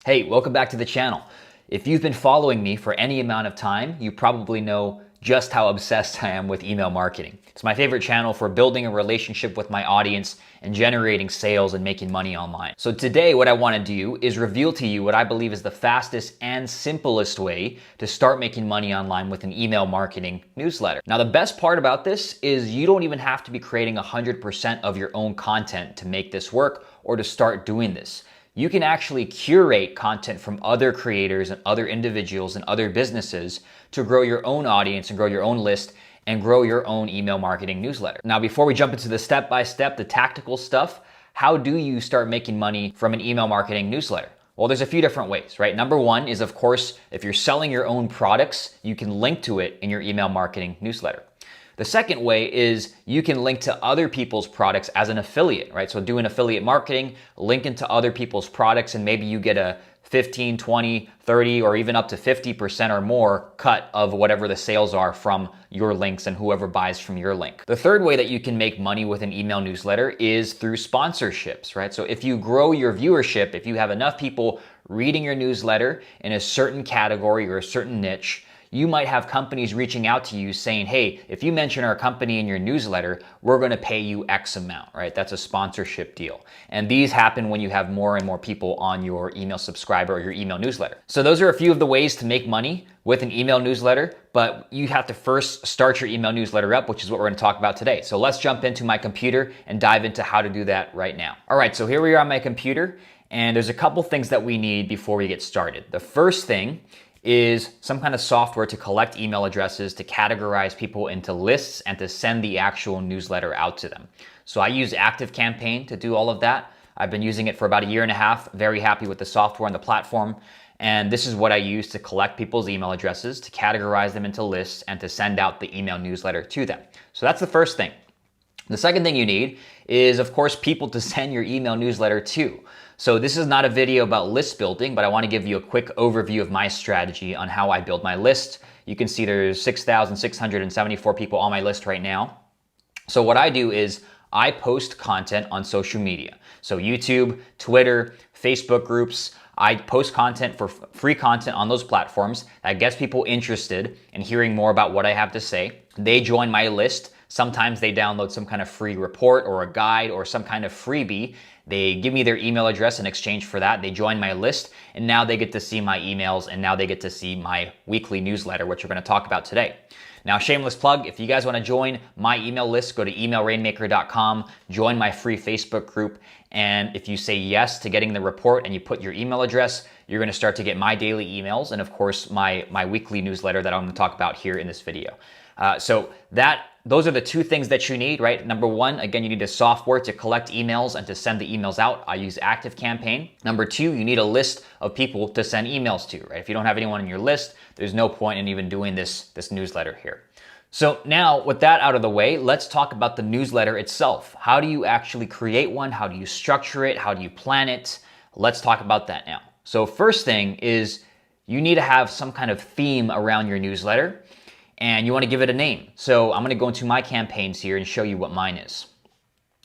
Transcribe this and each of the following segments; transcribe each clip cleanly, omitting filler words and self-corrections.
Hey, welcome back to the channel. If you've been following me for any amount of time, you probably know just how obsessed I am with email marketing. It's my favorite channel for building a relationship with my audience and generating sales and making money online. So today what I want to do is reveal to you what I believe is the fastest and simplest way to start making money online with an email marketing newsletter. Now the best part about this is you don't even have to be creating 100% of your own content to make this work or to start doing this. You can actually curate content from other creators and other individuals and other businesses to grow your own audience and grow your own list and grow your own email marketing newsletter. Now, before we jump into the step-by-step, the tactical stuff, how do you start making money from an email marketing newsletter? Well, there's a few different ways, right? Number one is, of course, if you're selling your own products, you can link to it in your email marketing newsletter. The second way is you can link to other people's products as an affiliate, right? So do an affiliate marketing, link into other people's products, and maybe you get a 15, 20, 30, or even up to 50% or more cut of whatever the sales are from your links and whoever buys from your link. The third way that you can make money with an email newsletter is through sponsorships, right? So if you grow your viewership, if you have enough people reading your newsletter in a certain category or a certain niche, you might have companies reaching out to you saying, hey, if you mention our company in your newsletter, we're going to pay you X amount, right? That's a sponsorship deal. And these happen when you have more and more people on your email subscriber or your email newsletter. So those are a few of the ways to make money with an email newsletter, but you have to first start your email newsletter up, which is what we're going to talk about today. So let's jump into my computer and dive into how to do that right now. All right, so here we are on my computer, and there's a couple things that we need before we get started. The first thing is some kind of software to collect email addresses, to categorize people into lists, and to send the actual newsletter out to them. So I use ActiveCampaign to do all of that. I've been using it for about 1.5 years, very happy with the software and the platform. And this is what I use to collect people's email addresses, to categorize them into lists, and to send out the email newsletter to them. So that's the first thing. The second thing you need is, of course, people to send your email newsletter to. So this is not a video about list building, but I want to give you a quick overview of my strategy on how I build my list. You can see there's 6,674 people on my list right now. So what I do is I post content on social media. So YouTube, Twitter, Facebook groups. I post content for free content on those platforms that gets people interested in hearing more about what I have to say. They join my list. Sometimes they download some kind of free report or a guide or some kind of freebie. They give me their email address in exchange for that. They join my list, and now they get to see my emails, and now they get to see my weekly newsletter, which we're going to talk about today. Now, shameless plug, if you guys want to join my email list, go to emailrainmaker.com, join my free Facebook group, and if you say yes to getting the report and you put your email address, you're going to start to get my daily emails and, of course, my weekly newsletter that I'm going to talk about here in this video. Those are the two things that you need, right? Number one, again, you need a software to collect emails and to send the emails out. I use ActiveCampaign. Number two, you need a list of people to send emails to, right? If you don't have anyone on your list, there's no point in even doing this newsletter here. So now with that out of the way, let's talk about the newsletter itself. How do you actually create one? How do you structure it? How do you plan it? Let's talk about that now. So first thing is you need to have some kind of theme around your newsletter, and you want to give it a name. So I'm going to go into my campaigns here and show you what mine is.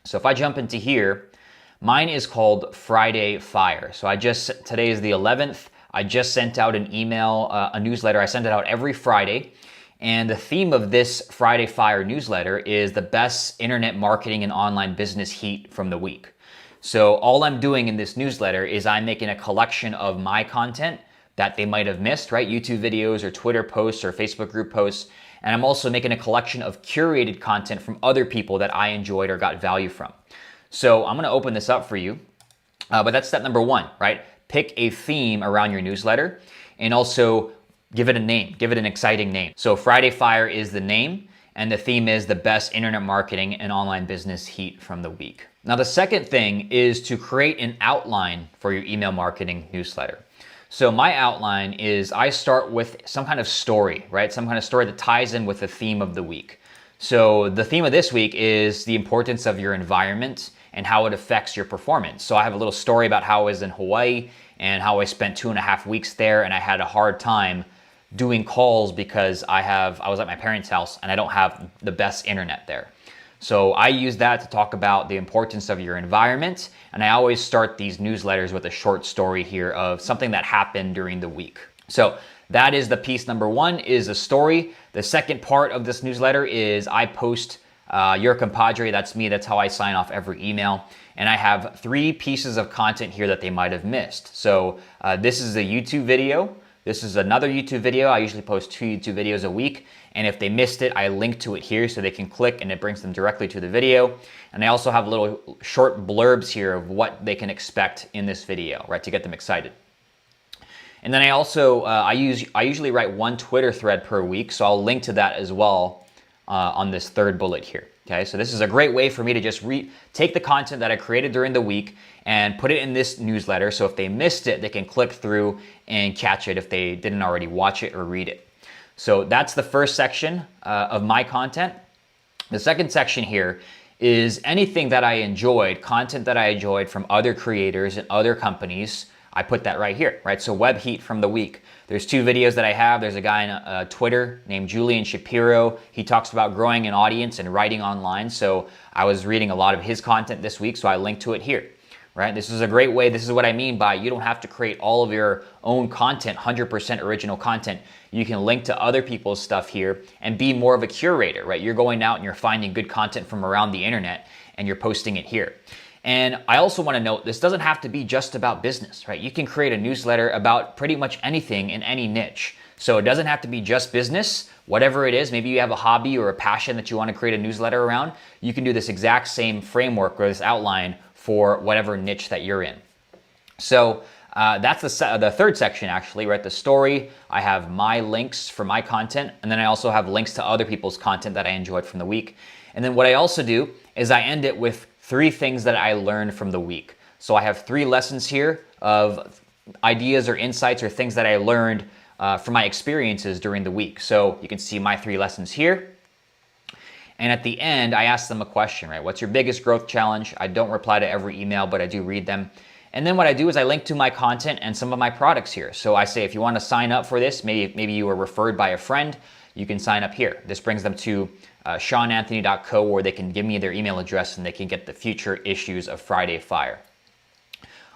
So if I jump into here, mine is called Friday Fire. So today is the 11th. I just sent out an email, a newsletter. I send it out every Friday. And the theme of this Friday Fire newsletter is the best internet marketing and online business heat from the week. So all I'm doing in this newsletter is I'm making a collection of my content that they might have missed, right? YouTube videos or Twitter posts or Facebook group posts. And I'm also making a collection of curated content from other people that I enjoyed or got value from. So I'm gonna open this up for you, but that's step number one, right? Pick a theme around your newsletter and also give it a name, give it an exciting name. So Friday Fire is the name, and the theme is the best internet marketing and online business heat from the week. Now the second thing is to create an outline for your email marketing newsletter. So my outline is I start with some kind of story, right? Some kind of story that ties in with the theme of the week. So the theme of this week is the importance of your environment and how it affects your performance. So I have a little story about how I was in Hawaii and how I spent 2.5 weeks there, and I had a hard time doing calls because I was at my parents' house and I don't have the best internet there. So I use that to talk about the importance of your environment. And I always start these newsletters with a short story here of something that happened during the week. So that is the piece number one, is a story. The second part of this newsletter is I post your compadre. That's me. That's how I sign off every email. And I have 3 pieces of content here that they might have missed. So this is a YouTube video. This is another YouTube video. I usually post 2 YouTube videos a week. And if they missed it, I link to it here so they can click and it brings them directly to the video. And I also have little short blurbs here of what they can expect in this video, right, to get them excited. And then I also, I usually write 1 Twitter thread per week. So I'll link to that as well on this third bullet here. Okay, so this is a great way for me to just take the content that I created during the week and put it in this newsletter. So if they missed it, they can click through and catch it if they didn't already watch it or read it. So that's the first section of my content. The second section here is anything that I enjoyed, content that I enjoyed from other creators and other companies. I put that right here, right? So web heat from the week. There's 2 videos that I have. There's a guy on Twitter named Julian Shapiro. He talks about growing an audience and writing online. So I was reading a lot of his content this week, so I linked to it here, right? This is a great way. This is what I mean by you don't have to create all of your own content, 100% original content. You can link to other people's stuff here and be more of a curator, right? You're going out and you're finding good content from around the internet and you're posting it here. And I also want to note, this doesn't have to be just about business, right? You can create a newsletter about pretty much anything in any niche. So it doesn't have to be just business, whatever it is. Maybe you have a hobby or a passion that you want to create a newsletter around. You can do this exact same framework or this outline for whatever niche that you're in. So that's the third section actually, right? The story. I have my links for my content, and then I also have links to other people's content that I enjoyed from the week. And then what I also do is I end it with 3 things that I learned from the week. So I have 3 lessons here of ideas or insights or things that I learned from my experiences during the week. So you can see my 3 lessons here. And at the end, I ask them a question, right? What's your biggest growth challenge? I don't reply to every email, but I do read them. And then what I do is I link to my content and some of my products here. So I say, if you want to sign up for this, maybe you were referred by a friend, you can sign up here. This brings them to SeanAnthony.co, where they can give me their email address and they can get the future issues of Friday Fire.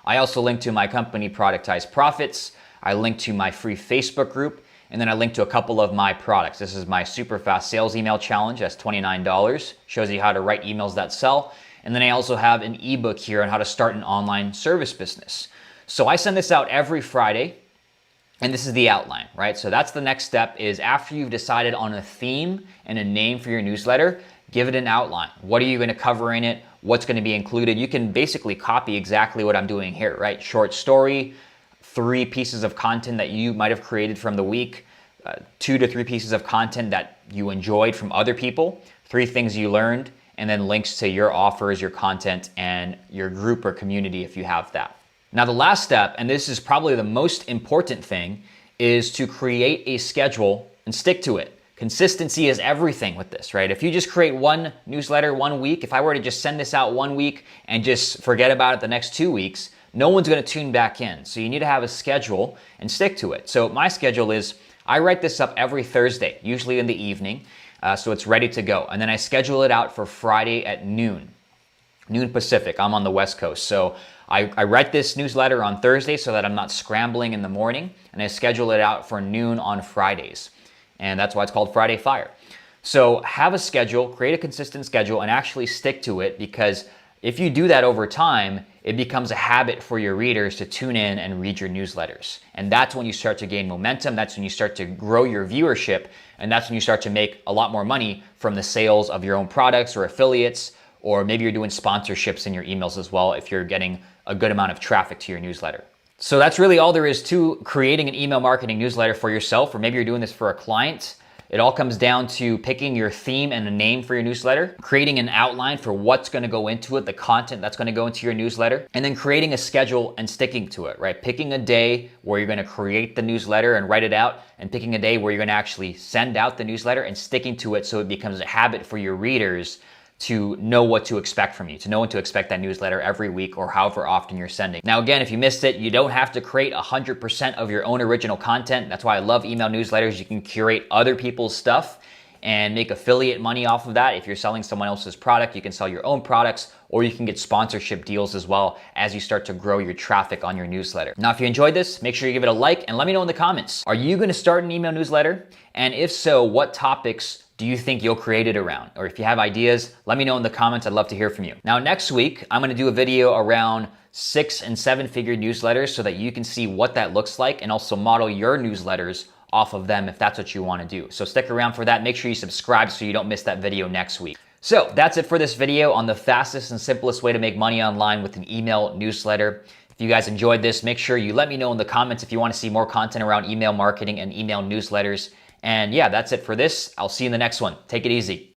I also link to my company, Productize Profits. I link to my free Facebook group, and then I link to a couple of my products. This is my super fast sales email challenge. That's $29. Shows you how to write emails that sell. And then I also have an ebook here on how to start an online service business. So I send this out every Friday. And this is the outline, right? So that's the next step, is after you've decided on a theme and a name for your newsletter, give it an outline. What are you going to cover in it? What's going to be included? You can basically copy exactly what I'm doing here, right? Short story, 3 pieces of content that you might have created from the week, 2 to 3 pieces of content that you enjoyed from other people, 3 things you learned, and then links to your offers, your content, and your group or community if you have that. Now, the last step, and this is probably the most important thing, is to create a schedule and stick to it. Consistency is everything with this, right? If you just create 1 newsletter 1 week, if I were to just send this out 1 week and just forget about it the next 2 weeks, no one's going to tune back in. So you need to have a schedule and stick to it. So my schedule is, I write this up every Thursday, usually in the evening, so it's ready to go. And then I schedule it out for Friday at noon Pacific. I'm on the West Coast. So I write this newsletter on Thursday so that I'm not scrambling in the morning, and I schedule it out for noon on Fridays. And that's why it's called Friday Fire. So have a schedule, create a consistent schedule, and actually stick to it, because if you do that over time, it becomes a habit for your readers to tune in and read your newsletters. And that's when you start to gain momentum. That's when you start to grow your viewership. And that's when you start to make a lot more money from the sales of your own products or affiliates, or maybe you're doing sponsorships in your emails as well if you're getting a good amount of traffic to your newsletter. So that's really all there is to creating an email marketing newsletter for yourself, or maybe you're doing this for a client. It all comes down to picking your theme and a name for your newsletter, creating an outline for what's going to go into it, the content that's going to go into your newsletter, and then creating a schedule and sticking to it, right? Picking a day where you're going to create the newsletter and write it out, and picking a day where you're going to actually send out the newsletter and sticking to it so it becomes a habit for your readers to know what to expect from you, to know when to expect that newsletter every week or however often you're sending. Now, again, if you missed it, you don't have to create 100% of your own original content. That's why I love email newsletters. You can curate other people's stuff and make affiliate money off of that. If you're selling someone else's product, you can sell your own products, or you can get sponsorship deals as well as you start to grow your traffic on your newsletter. Now, if you enjoyed this, make sure you give it a like and let me know in the comments. Are you gonna start an email newsletter? And if so, what topics do you think you'll create it around? Or if you have ideas, let me know in the comments. I'd love to hear from you. Now, next week, I'm gonna do a video around 6 and 7 figure newsletters so that you can see what that looks like and also model your newsletters off of them if that's what you want to do. So stick around for that. Make sure you subscribe so you don't miss that video next week. So that's it for this video on the fastest and simplest way to make money online with an email newsletter. If you guys enjoyed this, make sure you let me know in the comments if you want to see more content around email marketing and email newsletters. And yeah, that's it for this. I'll see you in the next one. Take it easy.